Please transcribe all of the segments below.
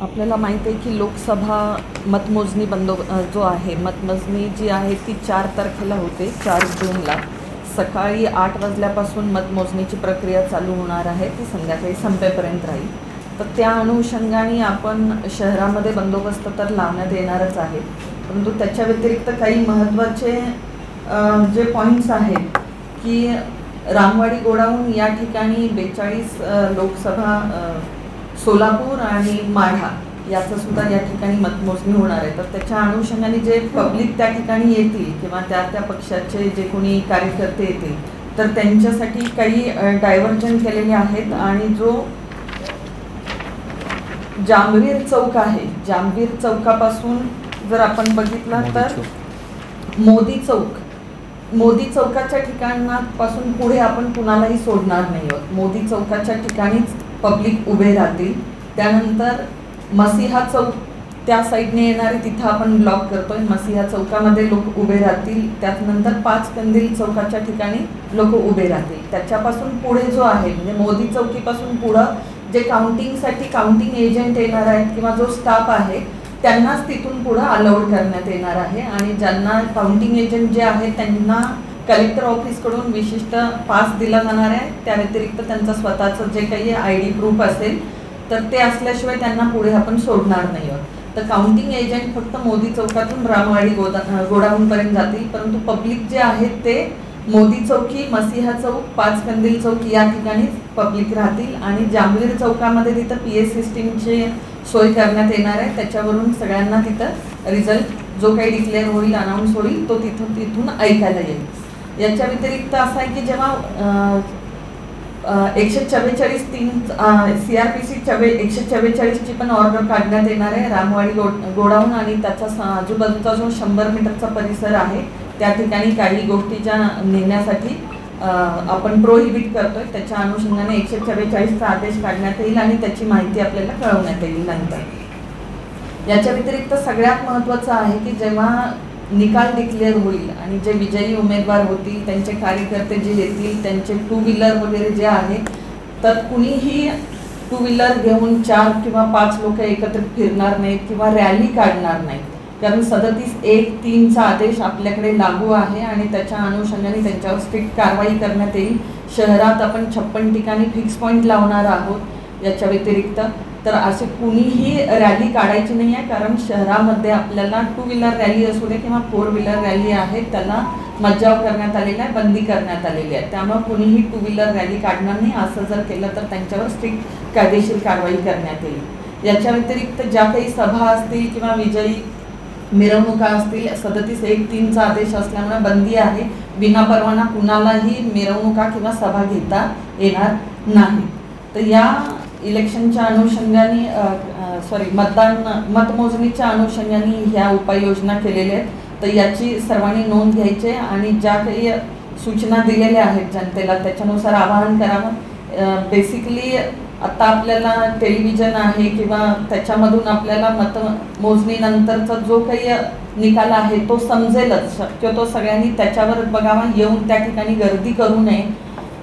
आपल्याला माहिती आहे की लोकसभा मतमोजणी जो आहे मतमोजणी जी आहे ती 4 तारखेला होते, 4 जूनला सकाळी 8 वाजल्यापासून मतमोजणीची प्रक्रिया चालू होणार आहे, ती संध्याकाळी संपेपर्यंत राहील. तर त्या अनुषंगाने आपण शहरामध्ये बंदोबस्त तर लावण्यात येणारच आहे, परंतु त्याच्या व्यतिरिक्त काही महत्त्वाचे जे पॉईंट्स आहेत की रामवाडी गोडाऊन या ठिकाणी 42 लोकसभा, सोलापूर आणि माढा याचं सुद्धा या ठिकाणी मतमोजणी होणार आहे. तर त्याच्या अनुषंगाने जे पब्लिक त्या ठिकाणी येतील किंवा त्या पक्षाचे जे कोणी कार्यकर्ते येतील तर त्यांच्यासाठी काही डायव्हर्जन केलेले आहेत. आणि जो जामवीर चौक आहे, जामवीर चौकापासून जर आपण बघितला तर मोदी चौकाच्या ठिकाणापासून पुढे आपण कुणालाही सोडणार नाही आहोत. मोदी चौकाच्या ठिकाणीच पब्लिक उभे राहतील. त्यानंतर मसिहा चौक त्या साईडने येणारे तिथं आपण ब्लॉक करतोय, मसिहा चौकामध्ये लोक उभे राहतील. त्यानंतर 5 कंदील चौकाच्या ठिकाणी लोक उभे राहतील. त्याच्यापासून पुढे जो आहे म्हणजे मोदी चौकीपासून पुढं जे काउंटिंगसाठी काउंटिंग एजंट येणार आहेत किंवा जो स्टाफ आहे त्यांनाच तिथून पुढं अलाउड करण्यात येणार आहे. आणि ज्यांना काउंटिंग एजंट जे आहे त्यांना कलेक्टर ऑफिसकडून विशिष्ट पास दिला जाणार आहे. त्या व्यतिरिक्त त्यांचं स्वतःचं जे काही ID प्रूफ असेल तर ते असल्याशिवाय त्यांना पुढे आपण सोडणार नाही आहोत. तर काउंटिंग एजंट फक्त मोदी चौकातून रामवाडी गोडाऊनपर्यंत जातील, परंतु पब्लिक जे आहेत ते मोदी चौकी, मसिहा चौक, 5 कंदील चौक या ठिकाणीच पब्लिक राहतील. आणि जांभवीर चौकामध्ये तिथं PS सिस्टीमची सोय करण्यात येणार आहे. त्याच्यावरून सगळ्यांना तिथं रिझल्ट जो काही डिक्लेअर होईल, अनाऊन्स होईल तो तिथून ऐकायला येईल. याच्या व्यतिरिक्त असं आहे की जेव्हा 144(3) CRPC 144ची पण ऑर्डर काढण्यात येणार आहे. रामवाडी गोडाऊन आणि त्याचा आजूबाजूचा जो 100 मीटरचा परिसर आहे त्या ठिकाणी काही गोष्टीच्या नेण्यासाठी आपण प्रोहिबिट करतोय. त्याच्या अनुषंगाने 144चा आदेश काढण्यात येईल आणि त्याची माहिती आपल्याला कळवण्यात येईल नंतर. याच्या व्यतिरिक्त सगळ्यात महत्त्वाचं आहे की जेव्हा निकाल डिक्लेअर होईल आणि जे विजयी उमेदवार होतील त्यांचे कार्यकर्ते जे येतील त्यांचे 2 व्हीलर वगैरे जे आहे तर कुणीही 2 व्हीलर घेऊन 4 किंवा 5 लोक एकत्रित फिरणार नाहीत किंवा रॅली काढणार नाहीत, कारण 37(1)(3)चा आदेश आपल्याकडे लागू आहे आणि त्याच्या अनुषंगाने त्यांच्यावर स्ट्रिक्ट कारवाई करण्यात येईल. शहरात आपण 56 ठिकाणी फिक्स पॉईंट लावणार आहोत. याच्या व्यतिरिक्त तर असे कुणीही रॅली काढायची नाही आहे, कारण शहरामध्ये आपल्याला 2 व्हीलर रॅली असू दे किंवा 4 व्हीलर रॅली आहे त्याला मज्जाव करण्यात आलेला आहे, बंदी करण्यात आलेली आहे. त्यामुळे कुणीही 2 व्हीलर रॅली काढणार नाही. असं जर केलं तर त्यांच्यावर स्ट्रिक्ट कायदेशीर कारवाई करण्यात येईल. याच्या व्यतिरिक्त ज्या काही सभा असतील किंवा विजयी मिरवणुका असतील 37(1)(3)चा आदेश असल्यामुळे बंदी आहे. विनापरवाना कुणालाही मिरवणुका किंवा सभा घेता येणार नाही. तर या इलेक्शनच्या अनुषंगाने मतमोजणीच्या अनुषंगाने ह्या उपाययोजना केलेल्या आहेत. तर याची सर्वांनी नोंद घ्यायची आणि ज्या काही सूचना दिलेल्या आहेत जनतेला त्याच्यानुसार आवाहन करावं. बेसिकली आता आपल्याला टेलिव्हिजन आहे किंवा त्याच्यामधून आपल्याला मतमोजणीनंतरचा जो काही निकाल आहे तो समजेलच. शक्यतो सगळ्यांनी त्याच्यावर बघावा, येऊन त्या ठिकाणी गर्दी करू नये.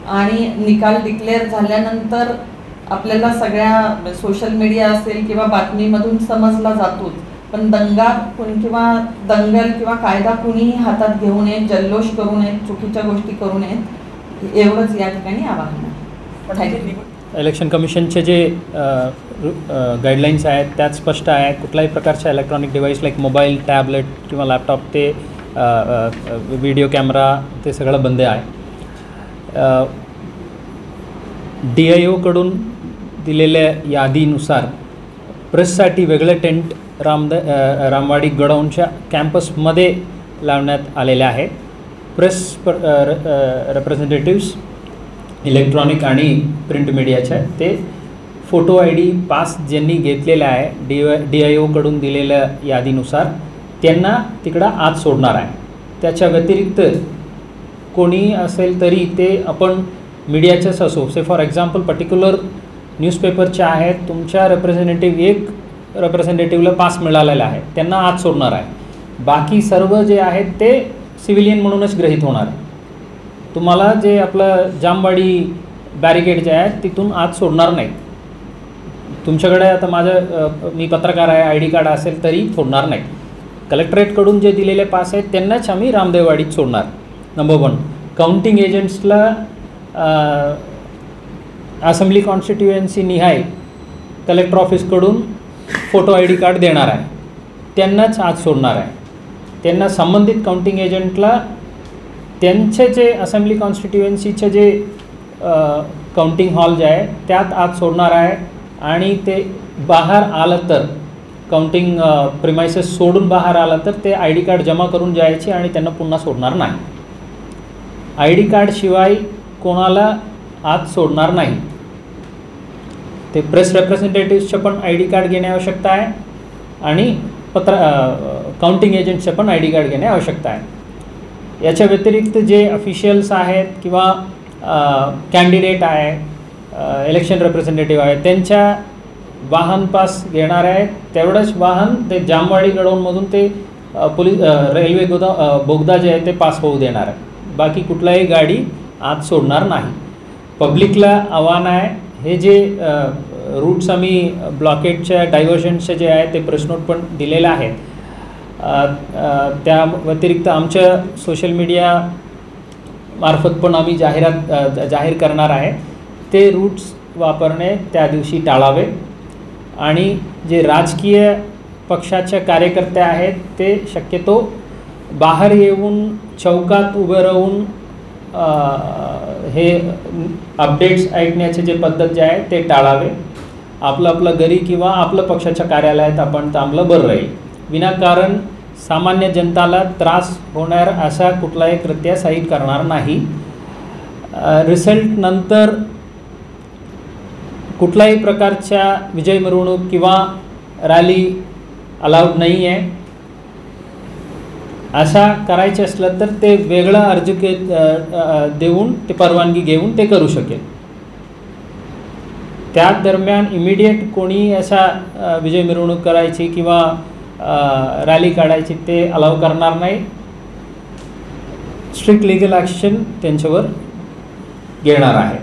आणि निकाल डिक्लेअर झाल्यानंतर आपल्याला सगळ्या सोशल मीडिया असेल किंवा बातमीमधून समजला जातोच, पण किंवा दंगल किंवा कायदा कुणीही हातात घेऊ नये, जल्लोष करू नये, चुकीच्या गोष्टी करू नयेत, एवढंच या ठिकाणी आवाहन आहे. इलेक्शन कमिशनचे जे गाईडलाईन्स आहेत त्यात स्पष्ट आहे कुठल्याही प्रकारच्या electronic device like mobile, tablet किंवा लॅपटॉप ते व्हिडिओ कॅमेरा ते सगळं बंद आहे. DIOकडून दिलेल्या यादीनुसार प्रेससाठी वेगळे टेंट रामवाडी गोडाऊनच्या कॅम्पसमध्ये लावण्यात आलेले आहेत. प्रेस रिप्रेझेंटेटिव्स इलेक्ट्रॉनिक आणि प्रिंट मीडियाच्या ते फोटो ID पास ज्यांनी घेतलेला आहे DIOकडून दिलेल्या यादीनुसार त्यांना तिकडं आत सोडणार आहे. त्याच्या व्यतिरिक्त कोणी असेल तरी ते आपण मीडियाचेच असो, से फॉर एक्झाम्पल पर्टिक्युलर न्यूजपेपरचे आहेत, तुमच्या रिप्रेझेंटेटिव्हला पास मिळालेला आहे त्यांना आत सोडणार आहे. बाकी सर्व जे आहेत ते सिव्हिलियन म्हणूनच गृहीत होणार. तुम्हाला जे आपलं जामवाडी बॅरिकेड जे आहे तिथून आत सोडणार नाही. तुमच्याकडे आता माझं मी पत्रकार आहे, ID कार्ड असेल तरी सोडणार नाही. कलेक्टरेटकडून जे दिलेले पास आहेत त्यांनाच आम्ही रामदेववाडीत सोडणार. नंबर 1. काउंटिंग एजंट्सला असेंब्ली कॉन्स्टिट्युएन्सी निहाय कलेक्टर ऑफिसकडून फोटो ID कार्ड देणार आहे, त्यांनाच आज सोडणार आहे. त्यांना संबंधित काउंटिंग एजंटला त्यांचे जे असेंब्ली कॉन्स्टिट्युएन्सीचे जे काउंटिंग हॉल जे आहे त्यात आज सोडणार आहे. आणि ते बाहेर आलं तर काउंटिंग प्रिमायसेस सोडून बाहेर आलं तर ते ID कार्ड जमा करून जायचे आणि त्यांना पुन्हा सोडणार नाही. ID कार्डशिवाय कोणाला आज सोडणार नाही. ते प्रेस रिप्रेझेंटेटिव्सचे पण ID कार्ड घेणे आवश्यकता आहे आणि काउंटिंग एजंटचे पण ID कार्ड घेणे आवश्यकता आहे. याच्या व्यतिरिक्त जे ऑफिशियल्स आहेत किंवा कॅन्डिडेट आहे, इलेक्शन रिप्रेझेंटेटिव्ह आहे, त्यांच्या वाहन पास घेणार आहेत तेवढंच वाहन ते जामवाडी गडाऊनमधून ते रेल्वे बोगदा जे आहे ते पास होऊ देणार आहे. बाकी कुठलाही गाडी आज सोडणार नाही. पब्लिकला आव्हान आहे, हे जे रूट्स आम्ही ब्लॉकेटच्या डायव्हर्जनचे जे आहे ते प्रेस नोट पण दिलेले आहेत. त्या व्यतिरिक्त आमच्या सोशल मीडिया मार्फत पण आम्ही जाहीर करणार आहे. ते रूट्स वापरणे त्या दिवशी टाळावे आणि जे राजकीय पक्षाचे कार्यकर्ते आहेत ते शक्यतो बाहेर येऊन चौकात उभे राहून हे अपडेट्स ऐकण्याचे जे पद्धत जे आहे ते टाळावे. आपलं घरी किंवा आपलं पक्षाच्या कार्यालयात आपण थांबलं बरं राहील. विनाकारण सामान्य जनताला त्रास होणार असा कुठलाही कृत्य साईड करणार नाही. रिझल्ट नंतर कुठल्याही प्रकारच्या विजय मिरवणूक किंवा रॅली अलाउड नाही आहे. असा करायचे असलं तर ते वेगळा अर्ज देऊन ते परवानगी घेऊन ते करू शकेल. त्या दरम्यान इमिडिएट कोणी असा विजय मिरवणूक करायची किंवा रॅली काढायची ते अलाव करणार नाही. स्ट्रिक्ट लिगल ॲक्शन त्यांच्यावर घेणार आहे.